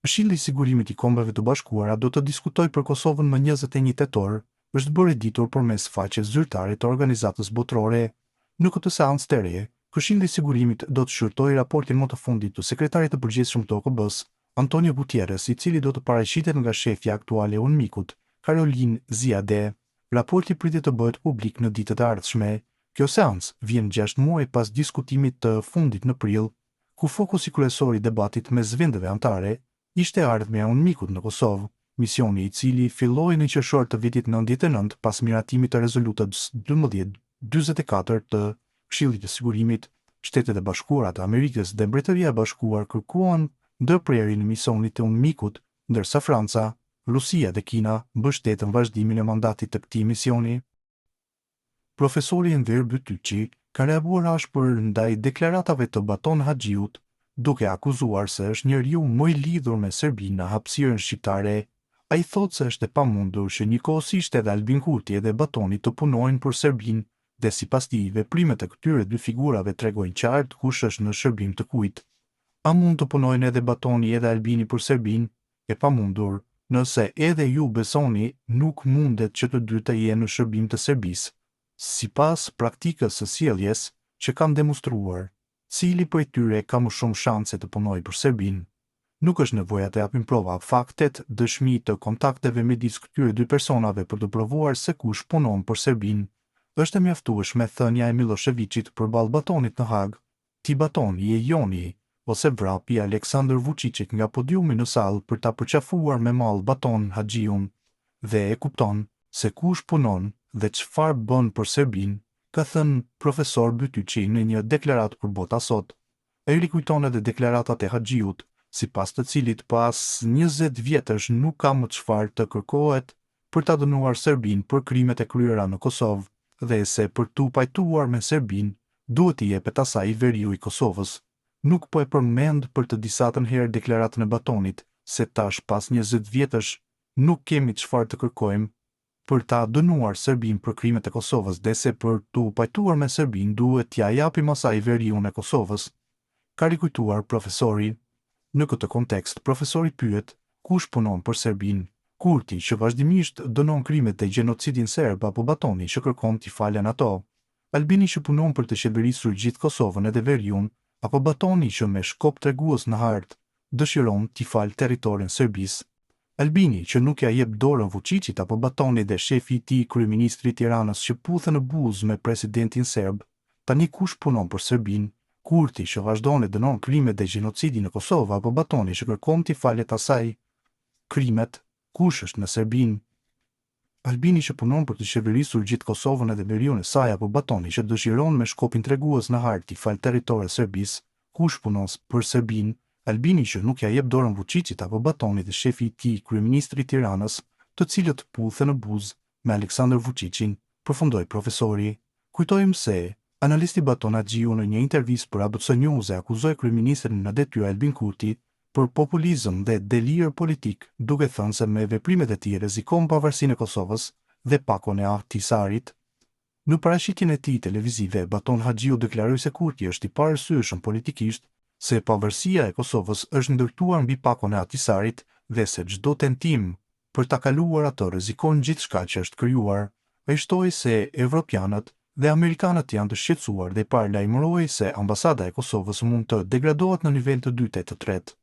Këshilli i Sigurimit i Kombeve të Bashkuara do të diskutojë për Kosovën më 21 tetor, është bërë ditur përmes faqes zyrtare të organizatës botërore. Në këtë seancë të re, Këshilli i Sigurimit do të shqyrtojë raportin më të fundit të sekretarit të përgjithshëm të OKB-s, Antonio Gutierrez, i cili do të paraqiten nga shefja aktuale e UNMIK-ut, Caroline Zia-De. Raporti pritet të bëhet publik në ditët e ardhshme. Kjo seancë vjen 6 muaj pas diskutimit të fundit në prill, ku fokusi kryesor i debatit mes vendeve anëtare ishte ardhmja e UNMIK-ut në Kosovë, misioni i cili filloi në qershor të vitit 99 pas miratimit të rezolutës 1244 të Këshillit të Sigurimit. Shtetet e Bashkuara të Amerikës dhe Mbretëria e Bashkuar kërkuan ndërprerjen e misionit të UNMIK-ut, ndërsa Franca, Rusia dhe Kina mbështetën vazhdimin e mandatit të këtij misioni. Profesori Enver Bytyçi ka reaguar ashpër ndaj deklaratave të Baton Haxhiut, duke akuzuar se është njeriu më i lidhur me Serbinë në hapësirën shqiptare. Ai thotë se është e pamundur që njëkohësisht edhe Albin Kurti dhe Batoni të punojnë për Serbinë, dhe sipas tij veprimet e këtyre dy figurave tregojnë qartë kush është në shërbim të kujt. A mund të punojnë edhe Batoni edhe Albini për Serbinë? E pamundur, nëse edhe ju besoni, nuk mundet që të dy të jenë në shërbim të Serbisë. Sipas praktikës së sjelljes që kanë demonstruar, cili prej tyre ka më shumë shanse të punojë për Serbinë? Nuk është nevoja të japim prova, faktet, dëshmi të kontakteve midis këtyre dy personave për të provuar se kush punon për Serbinë. Është e mjaftueshme thënia e Miloševićit përballë Batonit në Hag: "Ti Batoni je joni", ose vrapi Aleksandar Vučićit nga podiumi në sallë për ta përqafuar me mall Baton Haxhiun. Dhe e kupton se kush punon dhe çfarë bën për Serbinë, ka thënë profesor Bytyçi në një deklaratë për Bota Sot. Ai rikujton edhe deklaratat e Haxhiut, sipas të cilit pas 20 vjetësh nuk ka më çfarë të kërkohet për ta dënuar Serbinë për krimet e kryera në Kosovë, dhe se për tu pajtuar me Serbinë duhet i jepet asaj veriu i Kosovës. Nuk po e përmend për të disatën herë deklaratën e Batonit, se tash pas 20 vjetësh nuk kemi çfarë të kërkojmë për ta dënuar Serbinë për krimet e Kosovës, dhe se për tu pajtuar me Serbinë duhet t'ja japim asaj veriun e Kosovës, ka rikujtuar profesori. Në këtë kontekst, profesori pyet: kush punon për Serbinë? Kurti, që vazhdimisht dënon krimet e gjenocidin serb, apo Batoni, që kërkon t'i falen ato? Albini, që punon për të qeverisur gjithë Kosovën edhe veriun, apo Batoni, që me shkop tregues në hartë dëshiron t'i fal territorin Serbisë? Albini, që nuk ja jep dorën Vučićit, apo Batoni dhe shefi i tij, kryeministri i Tiranës, që puthen në buzë me presidentin serb? Tani kush punon për Serbinë? Kurti, që vazhdon e dënon krimet e gjenocidit në Kosovë, apo Batoni, që kërkon t'i falet asaj krimet? Kush është në Serbinë? Albini, që punon për të qeverisur gjithë Kosovën edhe veriun e saj, apo Batoni, që dëshiron me shkopin tregues në hartë t'i fal territorin Serbisë? Kush punon për Serbinë? Albini, që nuk ja jep dorën Vučićit, apo Batoni dhe shefi i tij, kryeministri i Tiranës, të cilët puthen në buzë me Aleksandar Vučićin, përfundoi profesori. Kujtojmë se analisti Baton Haxhiu në një intervistë për ABC News e akuzoi kryeministrin në detyrë Albin Kurti për populizëm dhe delir politik, duke thënë se me veprimet e tij rrezikon pavarësinë e Kosovës dhe pakon e Ahtisarit. Në parashitjen e tij televizive, Baton Haxhiu deklaroi se Kurti është i parësyeshëm politikisht, se pavarësia e Kosovës është ndërtuar mbi pakon e Ahtisarit dhe se çdo tentim për ta kaluar atë rrezikon gjithçka që është krijuar. Ai shtoi se evropianët dhe amerikanët janë të shqetësuar dhe paralajmëroi se ambasada e Kosovës mund të degradohet në nivel të dytë e të tretë.